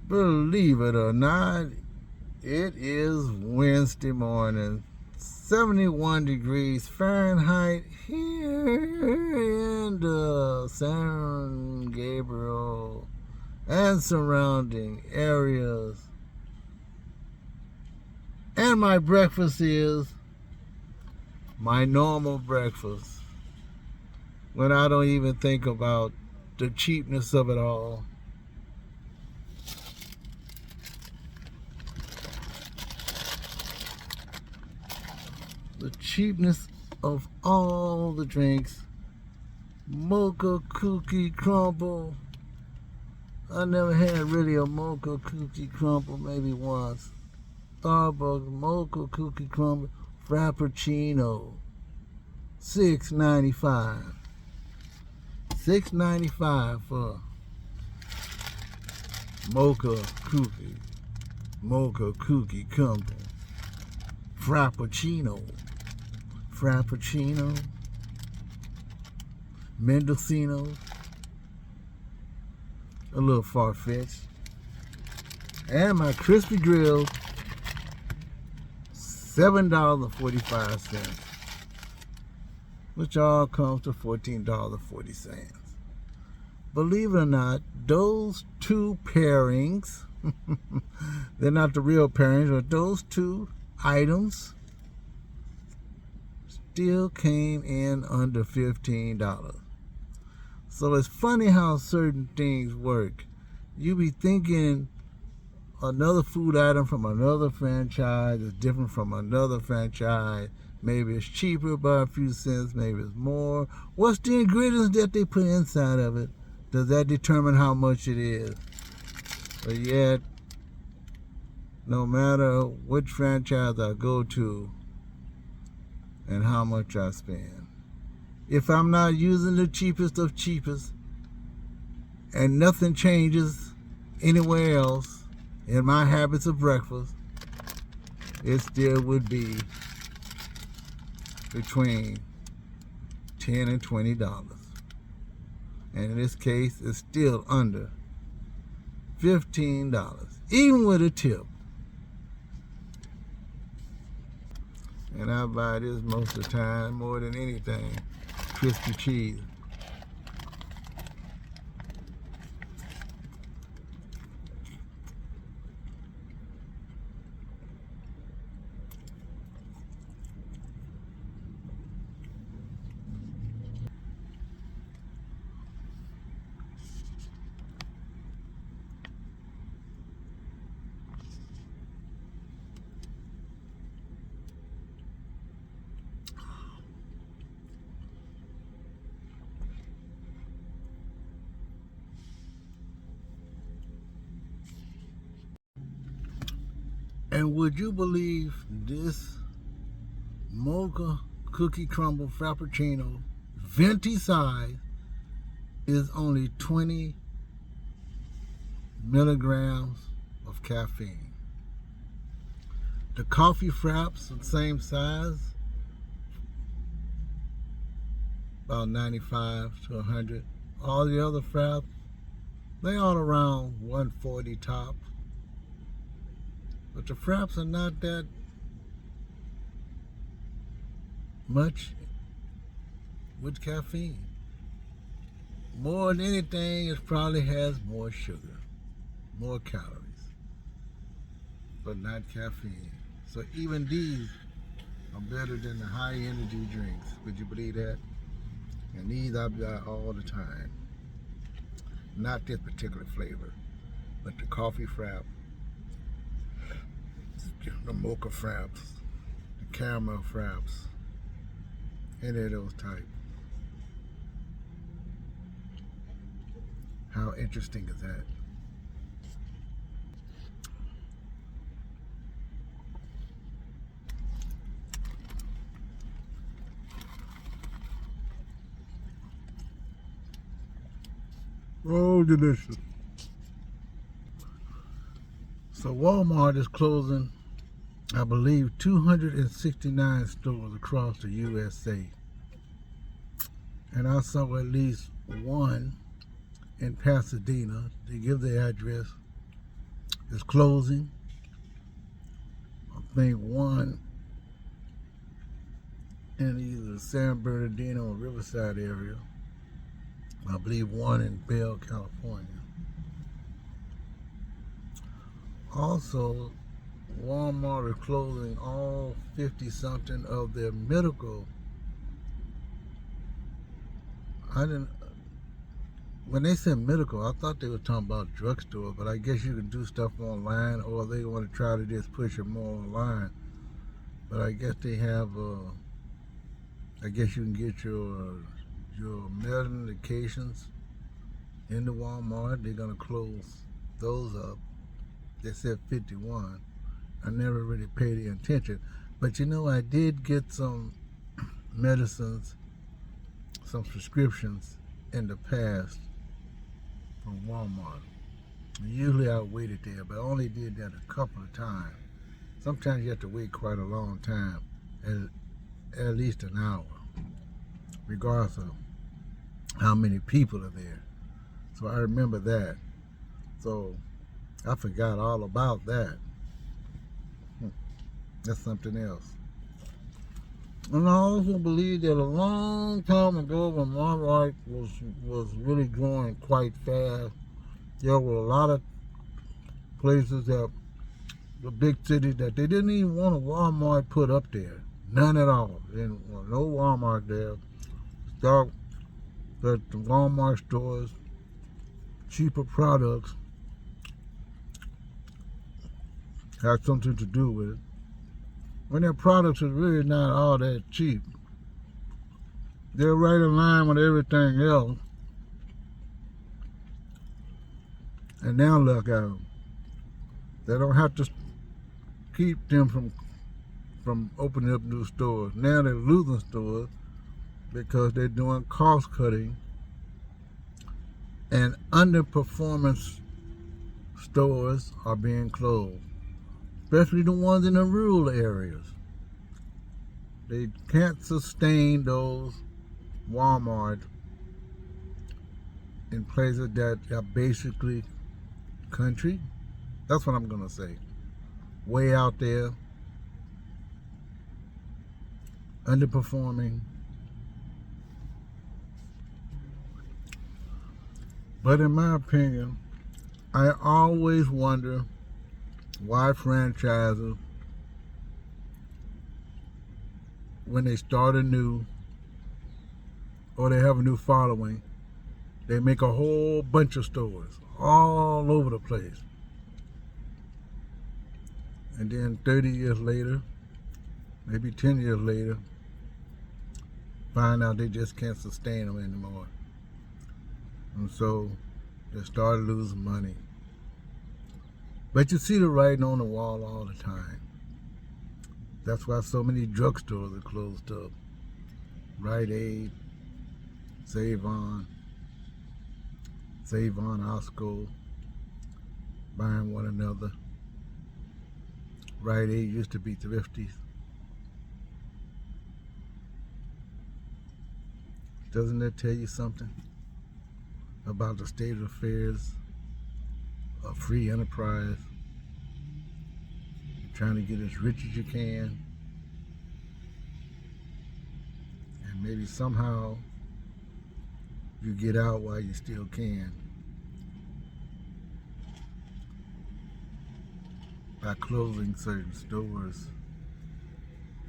Believe it or not, it is Wednesday morning, 71 degrees Fahrenheit here in the San Gabriel and surrounding areas. And my breakfast is my normal breakfast, when I don't even think about the cheapness of it all. The cheapness of all the drinks. Mocha cookie crumble. I never had really a mocha cookie crumble, maybe once. Starbucks mocha cookie crumble frappuccino, $6.95. $6.95 for mocha cookie crumble frappuccino. Mendocino, a little far-fetched. And my crispy grill, $7.45, which all comes to $14.40. Believe it or not, those two pairings, they're not the real pairings, but those two items still came in under $15. So it's funny how certain things work. You be thinking another food item from another franchise is different from another franchise. Maybe it's cheaper by a few cents, maybe it's more. What's the ingredients that they put inside of it? Does that determine how much it is? But yet, no matter which franchise I go to and how much I spend, if I'm not using the cheapest of cheapest and nothing changes anywhere else in my habits of breakfast, it still would be between $10 and $20. And in this case, it's still under $15, even with a tip. And I buy this most of the time, more than anything, crispy cheese. And would you believe this mocha cookie crumble frappuccino, venti size, is only 20 milligrams of caffeine. The coffee fraps, the same size, about 95 to 100. All the other fraps, they all around 140 top. But the fraps are not that much with caffeine. More than anything, it probably has more sugar, more calories, but not caffeine. So even these are better than the high energy drinks. Would you believe that? And these I buy all the time. Not this particular flavor, but the coffee frap, the mocha fraps, the caramel fraps, any of those types. How interesting is that? Oh, delicious. So Walmart is closing, I believe, 269 stores across the USA. And I saw at least one in Pasadena. They give the address. is closing. I think one in either San Bernardino or Riverside area. I believe one in Bell, California. Also, Walmart is closing all 50-something of their medical. When they said medical, I thought they were talking about drugstore, but I guess you can do stuff online, or they want to try to just push it more online. But I guess they have, I guess you can get your medications in the Walmart. They're going to close those up. They said 51. I never really paid any attention. But you know, I did get some medicines, some prescriptions in the past from Walmart. Usually I waited there, but I only did that a couple of times. Sometimes you have to wait quite a long time, at least an hour, regardless of how many people are there. So I remember that. So I forgot all about that. That's something else. And I also believe that a long time ago, when Walmart was really growing quite fast, there were a lot of places that the big cities that they didn't even want a Walmart put up there. None at all. They didn't want no Walmart there. Thought that the Walmart stores, cheaper products, had something to do with it. When their products are really not all that cheap. They're right in line with everything else. And now look at them. They don't have to keep them from opening up new stores. Now they're losing stores because they're doing cost cutting, and underperformance stores are being closed, especially the ones in the rural areas. They can't sustain those Walmart in places that are basically country. That's what I'm gonna say. Way out there, underperforming. But in my opinion, I always wonder why franchises, when they start anew or they have a new following, they make a whole bunch of stores all over the place. And then 30 years later, maybe 10 years later, find out they just can't sustain them anymore. And so they start losing money. But you see the writing on the wall all the time. That's why so many drugstores are closed up. Rite Aid, Save-On, Osco, buying one another. Rite Aid used to be Thrifties. Doesn't that tell you something about the state of affairs of free enterprise? You're trying to get as rich as you can, and maybe somehow you get out while you still can by closing certain stores,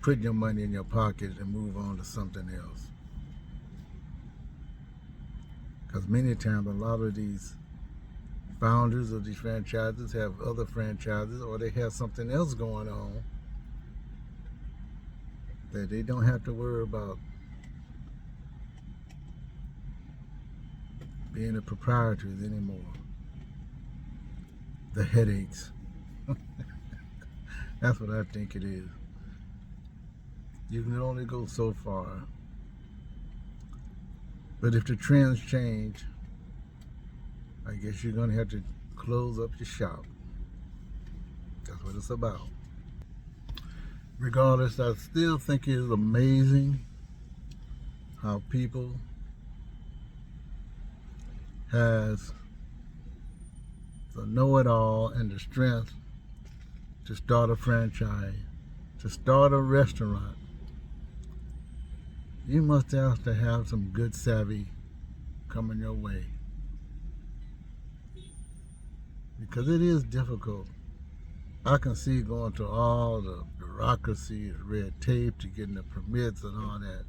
put your money in your pocket and move on to something else. Because many times a lot of these founders of these franchises have other franchises, or they have something else going on that they don't have to worry about being the proprietors anymore. The headaches. That's what I think it is. You can only go so far. But if the trends change, I guess you're going to have to close up your shop. That's what it's about. Regardless, I still think it is amazing how people has the know-it-all and the strength to start a franchise, to start a restaurant, you must have to have some good savvy coming your way. Because it is difficult. I can see going through all the bureaucracy, red tape to getting the permits and all that.